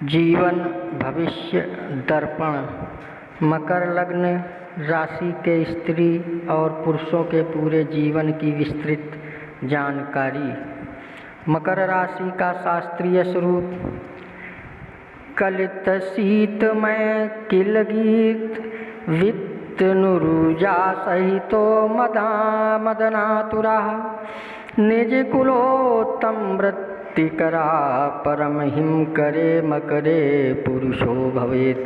जीवन भविष्य दर्पण। मकर लग्न राशि के स्त्री और पुरुषों के पूरे जीवन की विस्तृत जानकारी। मकर राशि का शास्त्रीय स्वरूप कलित शीतमय किल गीत वित्त नुरुजा सहितो मदनातुरा निज कुलोत्तम वृत्तिकरा परम हिम करे मकरे पुरुषो भवेत।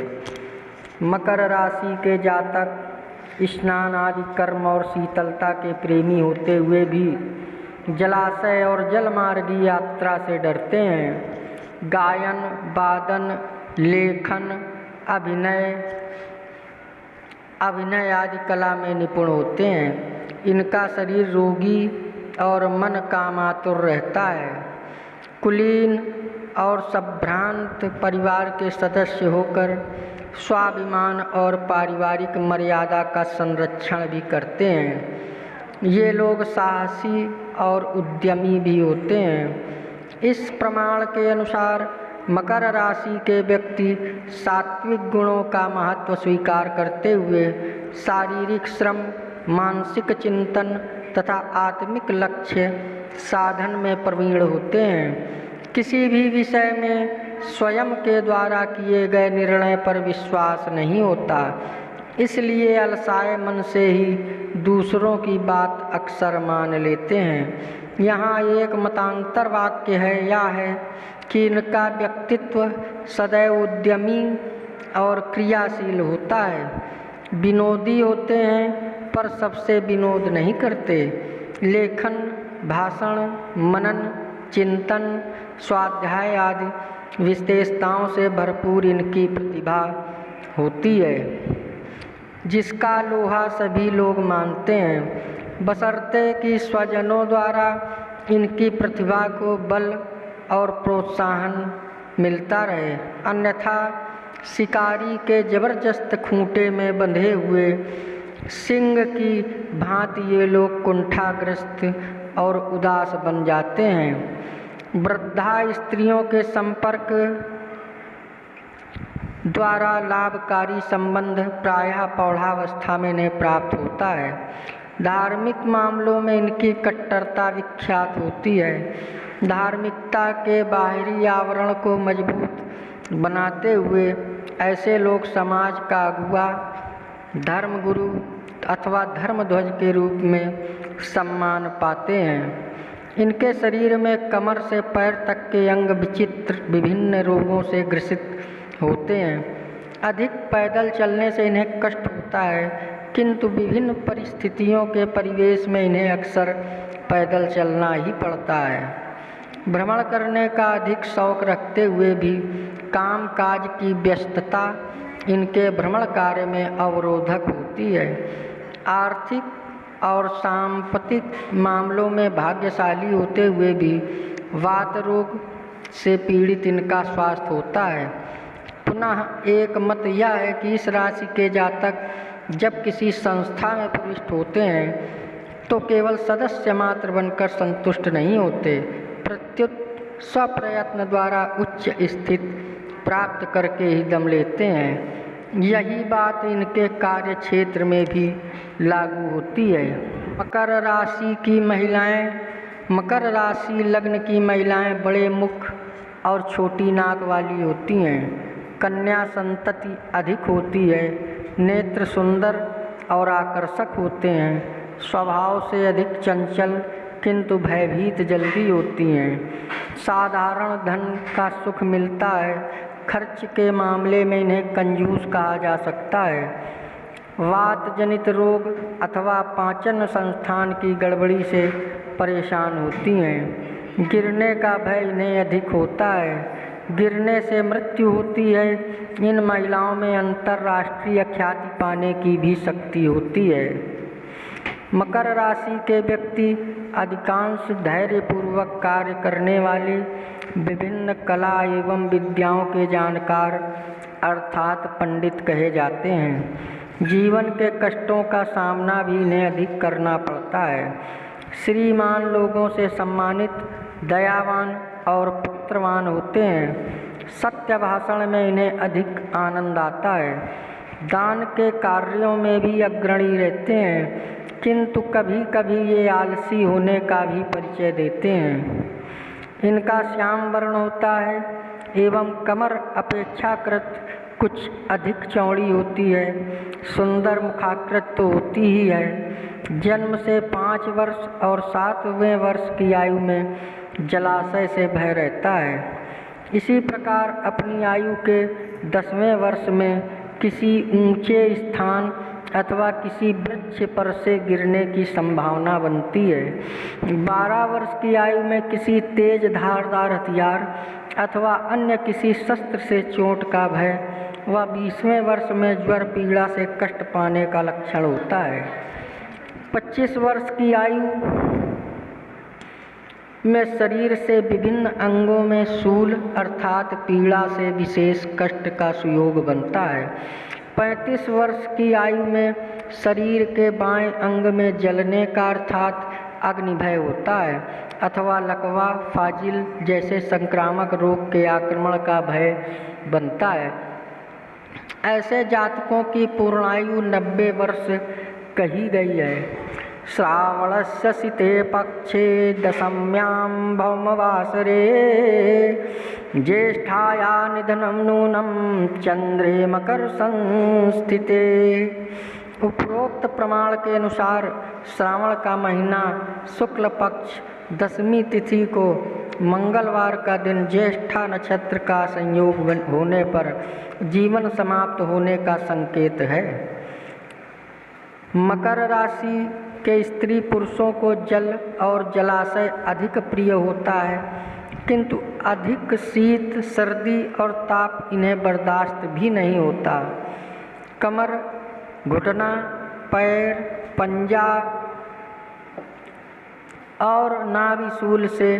मकर राशि के जातक स्नान आदि कर्म और शीतलता के प्रेमी होते हुए भी जलाशय और जलमार्गी यात्रा से डरते हैं। गायन, वादन, लेखन, अभिनय आदि कला में निपुण होते हैं। इनका शरीर रोगी और मन कामातुर रहता है। कुलीन और संभ्रांत परिवार के सदस्य होकर स्वाभिमान और पारिवारिक मर्यादा का संरक्षण भी करते हैं। ये लोग साहसी और उद्यमी भी होते हैं। इस प्रमाण के अनुसार मकर राशि के व्यक्ति सात्विक गुणों का महत्व स्वीकार करते हुए शारीरिक श्रम, मानसिक चिंतन तथा आत्मिक लक्ष्य साधन में प्रवीण होते हैं। किसी भी विषय में स्वयं के द्वारा किए गए निर्णय पर विश्वास नहीं होता, इसलिए अलसाए मन से ही दूसरों की बात अक्सर मान लेते हैं। यहाँ एक मतांतर वाक्य है, यह है कि इनका व्यक्तित्व सदैव उद्यमी और क्रियाशील होता है। विनोदी होते हैं पर सबसे विनोद नहीं करते। लेखन, भाषण, मनन, चिंतन, स्वाध्याय आदि विशेषताओं से भरपूर इनकी प्रतिभा होती है, जिसका लोहा सभी लोग मानते हैं, बशर्ते कि स्वजनों द्वारा इनकी प्रतिभा को बल और प्रोत्साहन मिलता रहे। अन्यथा शिकारी के जबरदस्त खूंटे में बंधे हुए सिंह की भांति ये लोग कुंठाग्रस्त और उदास बन जाते हैं। वृद्धा स्त्रियों के संपर्क द्वारा लाभकारी संबंध प्रायः प्रौढ़ावस्था में इन्हें प्राप्त होता है। धार्मिक मामलों में इनकी कट्टरता विख्यात होती है। धार्मिकता के बाहरी आवरण को मजबूत बनाते हुए ऐसे लोग समाज का अगुआ, धर्मगुरु अथवा धर्मध्वज के रूप में सम्मान पाते हैं। इनके शरीर में कमर से पैर तक के अंग विचित्र विभिन्न रोगों से ग्रसित होते हैं। अधिक पैदल चलने से इन्हें कष्ट होता है, किंतु विभिन्न परिस्थितियों के परिवेश में इन्हें अक्सर पैदल चलना ही पड़ता है। भ्रमण करने का अधिक शौक रखते हुए भी काम काज की व्यस्तता इनके भ्रमण कार्य में अवरोधक होती है। आर्थिक और सांपत्तिक मामलों में भाग्यशाली होते हुए भी वात रोग से पीड़ित इनका स्वास्थ्य होता है। पुनः एक मत यह है कि इस राशि के जातक जब किसी संस्था में प्रविष्ट होते हैं तो केवल सदस्य मात्र बनकर संतुष्ट नहीं होते, प्रत्युत स्वप्रयत्न द्वारा उच्च स्थिति प्राप्त करके ही दम लेते हैं। यही बात इनके कार्य क्षेत्र में भी लागू होती है। मकर राशि की महिलाएं, मकर राशि लग्न की महिलाएं बड़े मुख और छोटी नाक वाली होती हैं। कन्या संतति अधिक होती है। नेत्र सुंदर और आकर्षक होते हैं। स्वभाव से अधिक चंचल किंतु भयभीत जल्दी होती हैं। साधारण धन का सुख मिलता है। खर्च के मामले में इन्हें कंजूस कहा जा सकता है। वात जनित रोग अथवा पाचन संस्थान की गड़बड़ी से परेशान होती हैं। गिरने का भय इन्हें अधिक होता है। गिरने से मृत्यु होती है। इन महिलाओं में अंतर्राष्ट्रीय ख्याति पाने की भी शक्ति होती है। मकर राशि के व्यक्ति अधिकांश धैर्यपूर्वक कार्य करने वाले, विभिन्न कला एवं विद्याओं के जानकार अर्थात पंडित कहे जाते हैं। जीवन के कष्टों का सामना भी इन्हें अधिक करना पड़ता है। श्रीमान लोगों से सम्मानित, दयावान और पुत्रवान होते हैं। सत्य भाषण में इन्हें अधिक आनंद आता है। दान के कार्यों में भी अग्रणी रहते हैं, किंतु कभी कभी ये आलसी होने का भी परिचय देते हैं। इनका श्याम वर्ण होता है एवं कमर अपेक्षाकृत कुछ अधिक चौड़ी होती है। सुंदर मुखाकृत तो होती ही है। जन्म से 5 वर्ष और 7वें वर्ष की आयु में जलाशय से भय रहता है। इसी प्रकार अपनी आयु के 10वें वर्ष में किसी ऊंचे स्थान अथवा किसी वृक्ष पर से गिरने की संभावना बनती है। 12 वर्ष की आयु में किसी तेज धारदार हथियार अथवा अन्य किसी शस्त्र से चोट का भय व 20वें वर्ष में ज्वर पीड़ा से कष्ट पाने का लक्षण होता है। 25 वर्ष की आयु में शरीर से विभिन्न अंगों में शूल अर्थात पीड़ा से विशेष कष्ट का सुयोग बनता है। 35 वर्ष की आयु में शरीर के बाएं अंग में जलने का अर्थात अग्निभय होता है अथवा लकवा फाजिल जैसे संक्रामक रोग के आक्रमण का भय बनता है। ऐसे जातकों की पूर्णायु 90 वर्ष कही गई है। श्रावणस्य सिते पक्षे दशम्यां भौमवासरे ज्येष्ठाया निधनं नूनं चंद्रे मकर संस्थिते। उपरोक्त प्रमाण के अनुसार श्रावण का महीना शुक्ल पक्ष 10वीं तिथि को मंगलवार का दिन ज्येष्ठा नक्षत्र का संयोग होने पर जीवन समाप्त होने का संकेत है। मकर राशि के स्त्री पुरुषों को जल और जलाशय अधिक प्रिय होता है, किंतु अधिक शीत सर्दी और ताप इन्हें बर्दाश्त भी नहीं होता। कमर, घुटना, पैर, पंजा और नाभिशूल से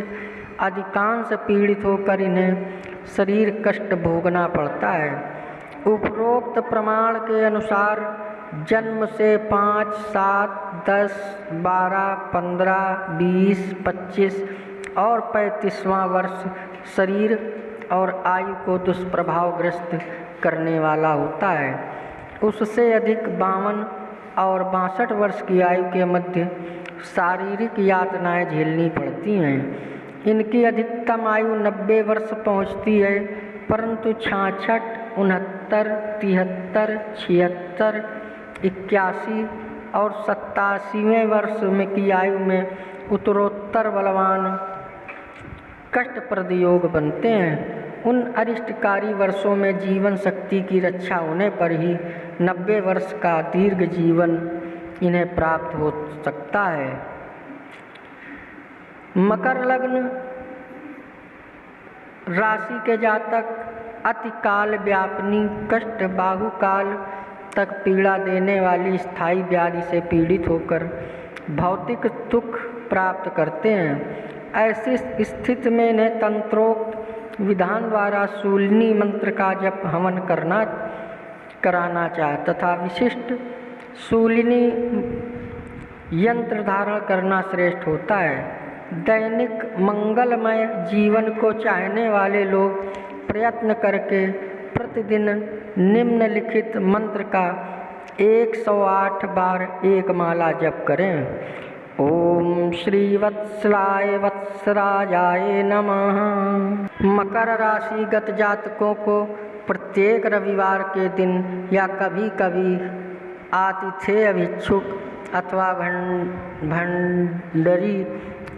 अधिकांश पीड़ित होकर इन्हें शरीर कष्ट भोगना पड़ता है। उपरोक्त प्रमाण के अनुसार जन्म से 5, 7, 10, 12, 15, 20, 25 और 35वां वर्ष शरीर और आयु को दुष्प्रभावग्रस्त करने वाला होता है। उससे अधिक 52 और 62 वर्ष की आयु के मध्य शारीरिक यातनाएं झेलनी पड़ती हैं। इनकी अधिकतम आयु 90 वर्ष पहुंचती है, परंतु 66, 69, 73, 76, 81 और 87वें वर्ष में की आयु में उत्तरोत्तर बलवान कष्टप्रद योग बनते हैं। उन अरिष्टकारी वर्षों में जीवन शक्ति की रक्षा होने पर ही 90 वर्ष का दीर्घ जीवन इन्हें प्राप्त हो सकता है। मकर लग्न राशि के जातक अति काल व्यापिनी कष्ट बाहुकाल तक पीड़ा देने वाली स्थायी व्याधि से पीड़ित होकर भौतिक सुख प्राप्त करते हैं। ऐसी स्थिति में इन्हें तंत्रोक्त विधान द्वारा शूलिनी मंत्र का जप हवन कराना चाहिए तथा विशिष्ट शूलिनी यंत्र धारण करना श्रेष्ठ होता है। दैनिक मंगलमय जीवन को चाहने वाले लोग प्रयत्न करके प्रतिदिन निम्नलिखित मंत्र का 108 बार एक माला जप करें। ओम श्री वत्सलाय वत्सराजाय नमः। मकर राशि गत जातकों को प्रत्येक रविवार के दिन या कभी कभी आतिथेय भिक्षुक अथवा भंडरी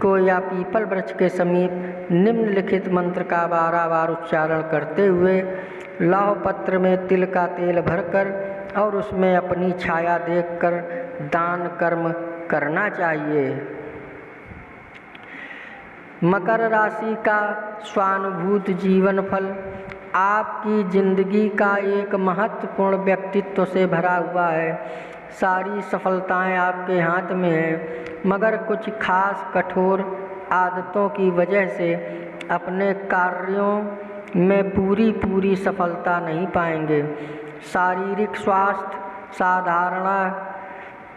को या पीपल वृक्ष के समीप निम्नलिखित मंत्र का 12 बार उच्चारण करते हुए लौह पत्र में तिल का तेल भरकर और उसमें अपनी छाया देखकर दान कर्म करना चाहिए। मकर राशि का स्वानुभूत जीवन फल आपकी जिंदगी का एक महत्वपूर्ण व्यक्तित्व से भरा हुआ है। सारी सफलताएं आपके हाथ में हैं, मगर कुछ खास कठोर आदतों की वजह से अपने कार्यों में पूरी सफलता नहीं पाएंगे। शारीरिक स्वास्थ्य साधारण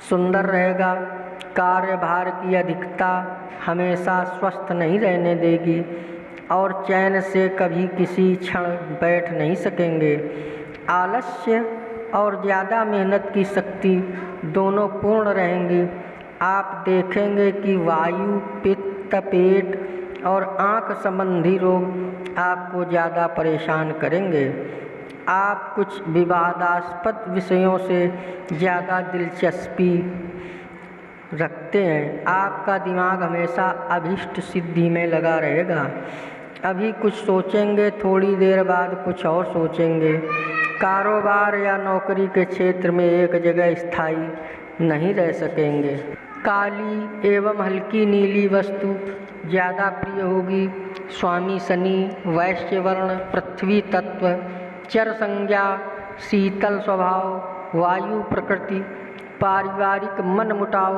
सुंदर रहेगा। कार्यभार की अधिकता हमेशा स्वस्थ नहीं रहने देगी। और चैन से कभी किसी क्षण बैठ नहीं सकेंगे। आलस्य और ज़्यादा मेहनत की शक्ति दोनों पूर्ण रहेंगी। आप देखेंगे कि वायु, पित्त, पेट और आँख संबंधी रोग आपको ज़्यादा परेशान करेंगे। आप कुछ विवादास्पद विषयों से ज़्यादा दिलचस्पी रखते हैं। आपका दिमाग हमेशा अभीष्ट सिद्धि में लगा रहेगा। अभी कुछ सोचेंगे, थोड़ी देर बाद कुछ और सोचेंगे। कारोबार या नौकरी के क्षेत्र में एक जगह स्थायी नहीं रह सकेंगे। काली एवं हल्की नीली वस्तु ज़्यादा प्रिय होगी। स्वामी शनि वैश्य वर्ण, पृथ्वी तत्व, चर संज्ञा, शीतल स्वभाव, वायु प्रकृति, पारिवारिक मन मुटाव,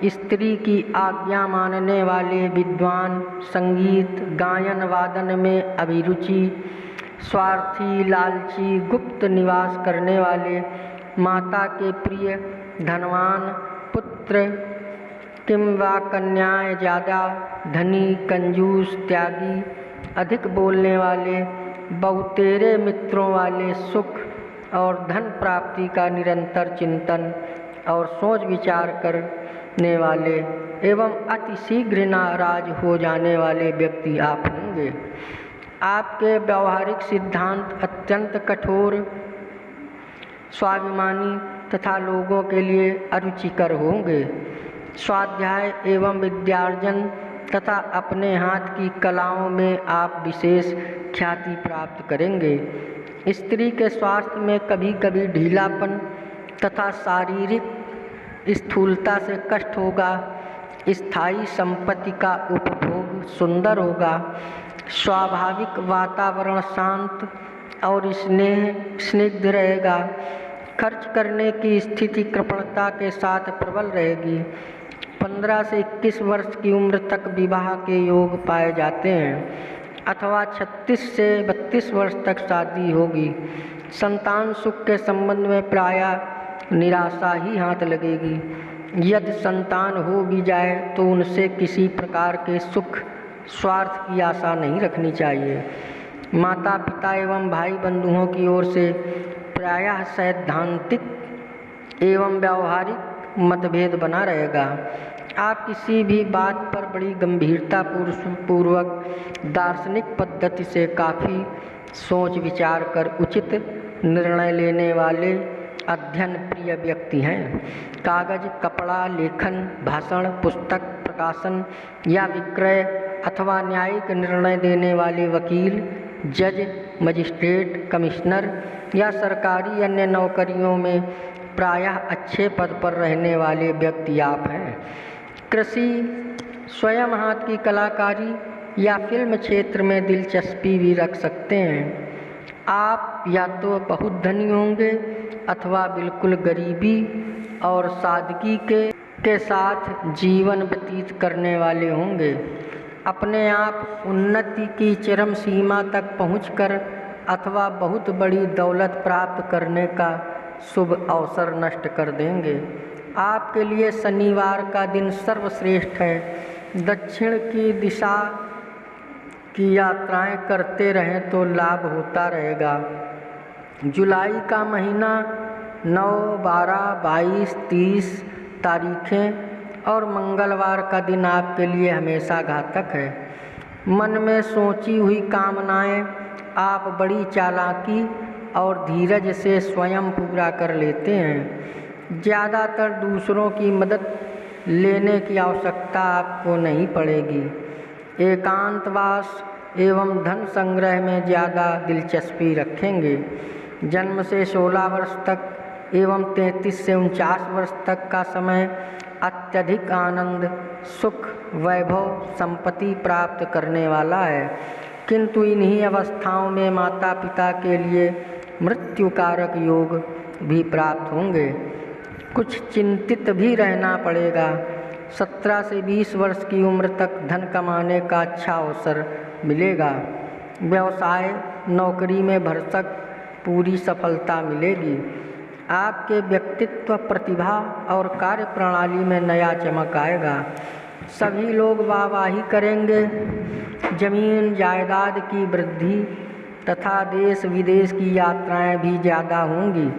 स्त्री की आज्ञा मानने वाले विद्वान, संगीत गायन वादन में अभिरुचि, स्वार्थी, लालची, गुप्त निवास करने वाले, माता के प्रिय, धनवान, पुत्र किंवा कन्याएं ज़्यादा, धनी, कंजूस, त्यागी, अधिक बोलने वाले, बहुतेरे मित्रों वाले, सुख और धन प्राप्ति का निरंतर चिंतन और सोच विचार करने वाले एवं अतिशीघ्र नाराज हो जाने वाले व्यक्ति आप होंगे। आपके व्यवहारिक सिद्धांत अत्यंत कठोर, स्वाभिमानी तथा लोगों के लिए अरुचिकर होंगे। स्वाध्याय एवं विद्यार्जन तथा अपने हाथ की कलाओं में आप विशेष ख्याति प्राप्त करेंगे। स्त्री के स्वास्थ्य में कभी कभी ढीलापन तथा शारीरिक स्थूलता से कष्ट होगा। स्थायी संपत्ति का उपभोग सुंदर होगा। स्वाभाविक वातावरण शांत और स्निग्ध रहेगा। खर्च करने की स्थिति कृपणता के साथ प्रबल रहेगी। 15 से 21 वर्ष की उम्र तक विवाह के योग पाए जाते हैं अथवा 36 से 32 वर्ष तक शादी होगी। संतान सुख के संबंध में प्रायः निराशा ही हाथ लगेगी। यदि संतान हो भी जाए तो उनसे किसी प्रकार के सुख स्वार्थ की आशा नहीं रखनी चाहिए। माता पिता एवं भाई बंधुओं की ओर से प्रायः सैद्धांतिक एवं व्यावहारिक मतभेद बना रहेगा। आप किसी भी बात पर बड़ी गंभीरता पूर्वक दार्शनिक पद्धति से काफ़ी सोच विचार कर उचित निर्णय लेने वाले अध्ययन प्रिय व्यक्ति हैं। कागज, कपड़ा, लेखन, भाषण, पुस्तक प्रकाशन या विक्रय अथवा न्यायिक निर्णय देने वाले वकील, जज, मजिस्ट्रेट, कमिश्नर या सरकारी अन्य नौकरियों में प्रायः अच्छे पद पर रहने वाले व्यक्ति आप हैं। कृषि, स्वयं हाथ की कलाकारी या फिल्म क्षेत्र में दिलचस्पी भी रख सकते हैं। आप या तो बहुत धनी होंगे अथवा बिल्कुल गरीबी और सादगी के साथ जीवन व्यतीत करने वाले होंगे। अपने आप उन्नति की चरम सीमा तक पहुंचकर अथवा बहुत बड़ी दौलत प्राप्त करने का शुभ अवसर नष्ट कर देंगे। आपके लिए शनिवार का दिन सर्वश्रेष्ठ है। दक्षिण की दिशा की यात्राएं करते रहें तो लाभ होता रहेगा। जुलाई का महीना 9, 12, 22, 30 तारीखें और मंगलवार का दिन आपके लिए हमेशा घातक है। मन में सोची हुई कामनाएं आप बड़ी चालाकी और धीरज से स्वयं पूरा कर लेते हैं। ज़्यादातर दूसरों की मदद लेने की आवश्यकता आपको नहीं पड़ेगी। एकांतवास एवं धन संग्रह में ज़्यादा दिलचस्पी रखेंगे। जन्म से 16 वर्ष तक एवं 33 से 49 वर्ष तक का समय अत्यधिक आनंद, सुख, वैभव, संपत्ति प्राप्त करने वाला है, किंतु इन्हीं अवस्थाओं में माता पिता के लिए मृत्युकारक योग भी प्राप्त होंगे। कुछ चिंतित भी रहना पड़ेगा। 17 से 20 वर्ष की उम्र तक धन कमाने का अच्छा अवसर मिलेगा। व्यवसाय, नौकरी में भरसक पूरी सफलता मिलेगी। आपके व्यक्तित्व, प्रतिभा और कार्य प्रणाली में नया चमक आएगा। सभी लोग वाहवाही करेंगे। जमीन जायदाद की वृद्धि तथा देश विदेश की यात्राएं भी ज़्यादा होंगी।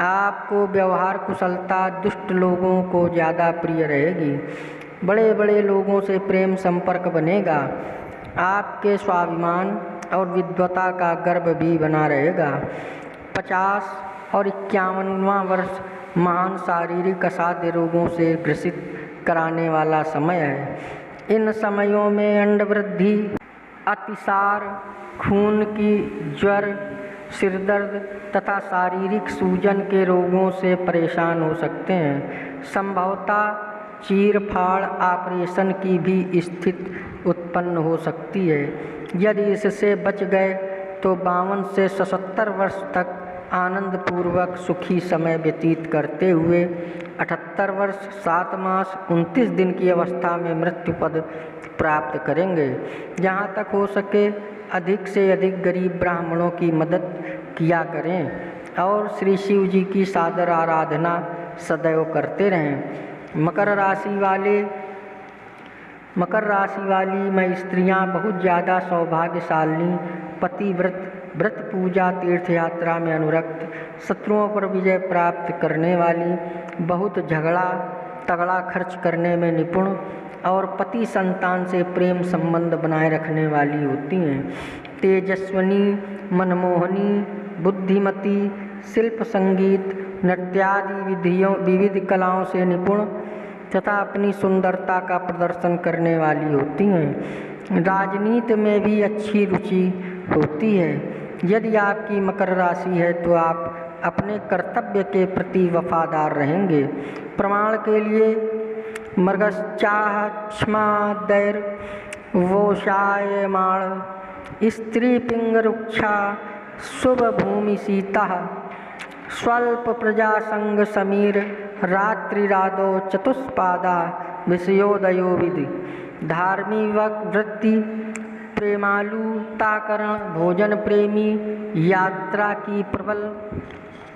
आपको व्यवहार कुशलता दुष्ट लोगों को ज़्यादा प्रिय रहेगी। बड़े बड़े लोगों से प्रेम संपर्क बनेगा। आपके स्वाभिमान और विद्वता का गर्व भी बना रहेगा। 50 और 51वां वर्ष महान शारीरिक असाध्य रोगों से ग्रसित कराने वाला समय है। इन समयों में अंडवृद्धि, अतिसार, खून की ज्वर, सिरदर्द तथा शारीरिक सूजन के रोगों से परेशान हो सकते हैं। संभवतः चीर-फाड़ ऑपरेशन की भी स्थिति उत्पन्न हो सकती है। यदि इससे बच गए तो 52 से 77 वर्ष तक आनंदपूर्वक सुखी समय व्यतीत करते हुए 78 वर्ष 7 मास 29 दिन की अवस्था में मृत्यु पद प्राप्त करेंगे। जहाँ तक हो सके अधिक से अधिक गरीब ब्राह्मणों की मदद किया करें और श्री शिव जी की सादर आराधना सदैव करते रहें। मकर राशि वाली मैं स्त्रियां बहुत ज़्यादा सौभाग्यशालिनी, व्रत पूजा तीर्थ यात्रा में अनुरक्त, शत्रुओं पर विजय प्राप्त करने वाली, बहुत तगड़ा खर्च करने में निपुण और पति संतान से प्रेम संबंध बनाए रखने वाली होती हैं। तेजस्विनी, मनमोहनी, बुद्धिमती, शिल्प, संगीत, नृत्यादि विविध कलाओं से निपुण तथा अपनी सुंदरता का प्रदर्शन करने वाली होती हैं। राजनीति में भी अच्छी रुचि होती है। यदि आपकी मकर राशि है तो आप अपने कर्तव्य के प्रति वफादार रहेंगे। प्रमाण के लिए मृगश्चाह क्ष्मा दैर वोषायमाण स्त्री पिंगरुक्षा शुभ भूमि सीता स्वल्प प्रजा संग समीर रात्रिरादो चतुष्पादा विषयोदयो विधि। धार्मिक वृत्ति, प्रेमालु, ताकरण, भोजन प्रेमी, यात्रा की प्रबल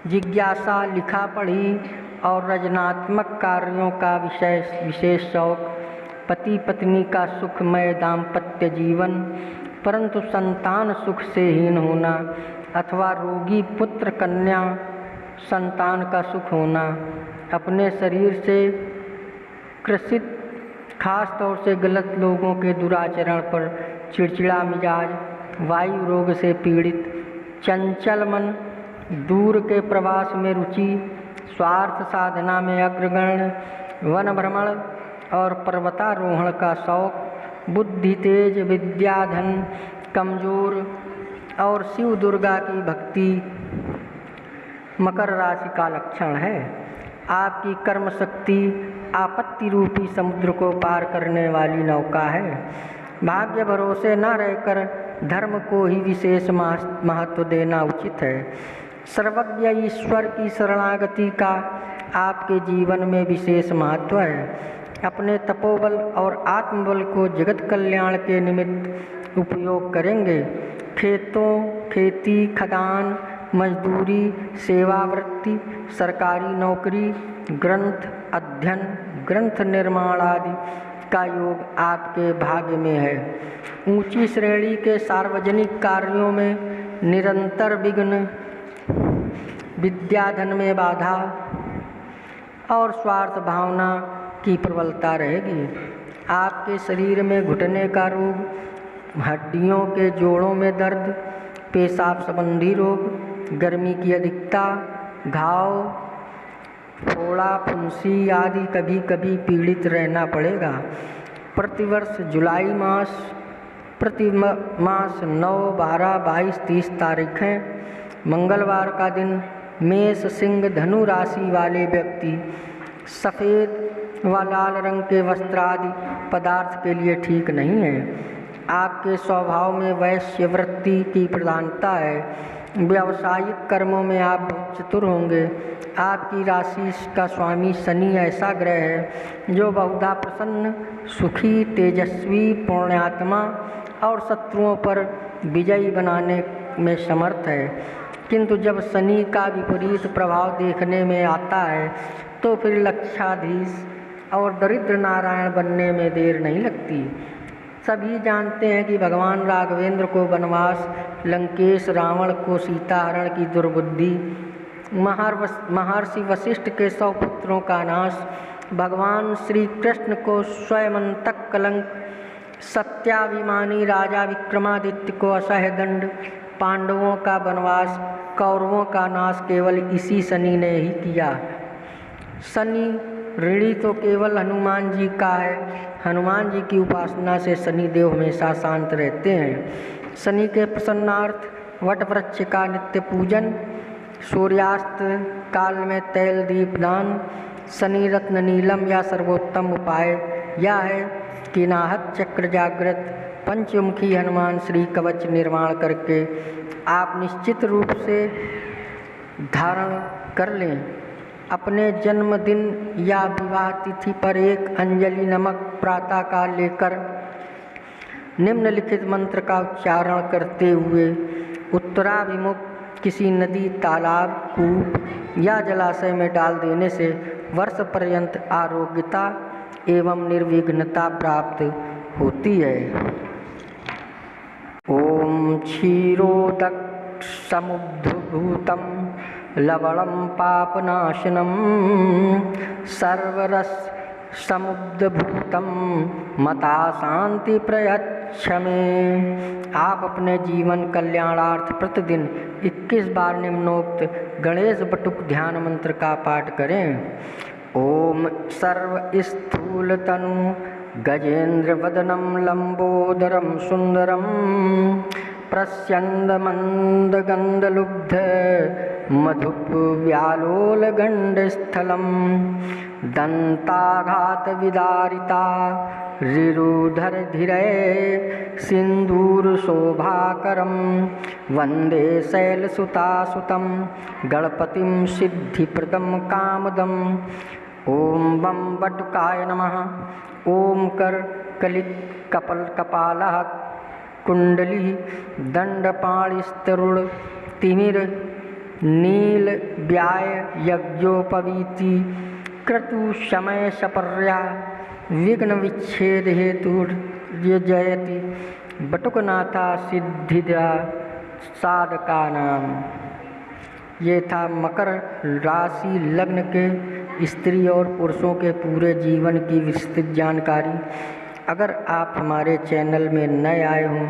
जिज्ञासा, लिखा पढ़ी और रचनात्मक कार्यों का विशेष शौक, पति पत्नी का सुखमय दाम्पत्य जीवन परंतु संतान सुख से हीन होना अथवा रोगी पुत्र कन्या संतान का सुख होना, अपने शरीर से ग्रसित, खास तौर से गलत लोगों के दुराचरण पर चिड़चिड़ा मिजाज, वायु रोग से पीड़ित, चंचल मन, दूर के प्रवास में रुचि, स्वार्थ साधना में अग्रगण्य, वन भ्रमण और पर्वतारोहण का शौक, बुद्धि तेज, विद्या धन कमजोर और शिव दुर्गा की भक्ति मकर राशि का लक्षण है। आपकी कर्म शक्ति आपत्ति रूपी समुद्र को पार करने वाली नौका है। भाग्य भरोसे न रहकर धर्म को ही विशेष महत्व देना उचित है। सर्वज्ञ ईश्वर की शरणागति का आपके जीवन में विशेष महत्व है। अपने तपोबल और आत्मबल को जगत कल्याण के निमित्त उपयोग करेंगे। खेती, खदान, मजदूरी, सेवावृत्ति, सरकारी नौकरी, ग्रंथ अध्ययन, ग्रंथ निर्माण आदि का योग आपके भाग्य में है। ऊंची श्रेणी के सार्वजनिक कार्यों में निरंतर विघ्न, विद्याधन में बाधा और स्वार्थ भावना की प्रबलता रहेगी। आपके शरीर में घुटने का रोग, हड्डियों के जोड़ों में दर्द, पेशाब संबंधी रोग, गर्मी की अधिकता, घाव, फोड़ा, फुंसी आदि कभी कभी पीड़ित रहना पड़ेगा। प्रतिवर्ष जुलाई मास प्रति मास 9, 12, 22, 30 तारीखें मंगलवार का दिन मेष, सिंह, धनु राशि वाले व्यक्ति सफ़ेद व लाल रंग के वस्त्र आदि पदार्थ के लिए ठीक नहीं है। आपके स्वभाव में वैश्य वृत्ति की प्रधानता है। व्यावसायिक कर्मों में आप बहुत चतुर होंगे। आपकी राशि का स्वामी शनि ऐसा ग्रह है जो बहुधा प्रसन्न, सुखी, तेजस्वी, पुण्यात्मा और शत्रुओं पर विजयी बनाने में समर्थ है। किंतु जब शनि का विपरीत प्रभाव देखने में आता है तो फिर लक्षाधीश और दरिद्र नारायण बनने में देर नहीं लगती। सभी जानते हैं कि भगवान राघवेंद्र को वनवास, लंकेश रावण को सीताहरण की दुर्बुद्धि, महर्षि वशिष्ठ के 100 पुत्रों का नाश, भगवान श्री कृष्ण को स्वयंतक कलंक, सत्याभिमानी राजा विक्रमादित्य को असह्य दंड, पांडवों का वनवास, कौरवों का नाश केवल इसी शनि ने ही किया। शनि ऋणी तो केवल हनुमान जी का है। हनुमान जी की उपासना से शनि देव हमेशा शांत रहते हैं। शनि के प्रसन्नार्थ वट वृक्ष का नित्य पूजन, सूर्यास्त काल में तैल दीप दान, शनि रत्न नीलम या सर्वोत्तम उपाय यह है कि नाहत चक्र जागृत पंचमुखी हनुमान श्री कवच निर्माण करके आप निश्चित रूप से धारण कर लें। अपने जन्मदिन या विवाह तिथि पर एक अंजलि नमक प्रातःकाल लेकर निम्नलिखित मंत्र का उच्चारण करते हुए उत्तराभिमुख किसी नदी, तालाब, कूप या जलाशय में डाल देने से वर्ष पर्यंत आरोग्यता एवं निर्विघ्नता प्राप्त होती है। ओम क्षीरोदक समुद्भूतम लवणं पापनाशनम सर्वरस समुद्भूतम मता शांति प्रयच्छमे। आप अपने जीवन कल्याणार्थ प्रतिदिन 21 बार निम्नोक्त गणेश बटुक ध्यान मंत्र का पाठ करें। ओम सर्व स्थूल तनु गजेंद्र वदनम लंबोदरम सुंदरम प्रस्यंद मंद गंधलुब्ध मधुप व्यालोल गंड स्थलम दंताघात विदारिता रिरुधर धीरे सिंदूर शोभाकरम वंदे शैलसुतासुतम गणपतिम सिद्धिप्रदम कामदम। ओम बम बटुकाय नमः। ओम कर कलित कपल कपालः कुंडली दंडपाणिस्तरुण तिमिर नील व्याय यज्ञोपवीति क्रतु समय सपर्या विघ्न विच्छेद हेतु जयति बटुकनाथा सिद्धिदा साधका नाम। ये था मकर राशि लग्न के स्त्री और पुरुषों के पूरे जीवन की विस्तृत जानकारी। अगर आप हमारे चैनल में नए आए हों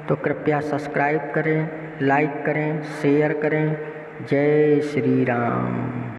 तो कृपया सब्सक्राइब करें, लाइक करें, शेयर करें। जय श्री राम।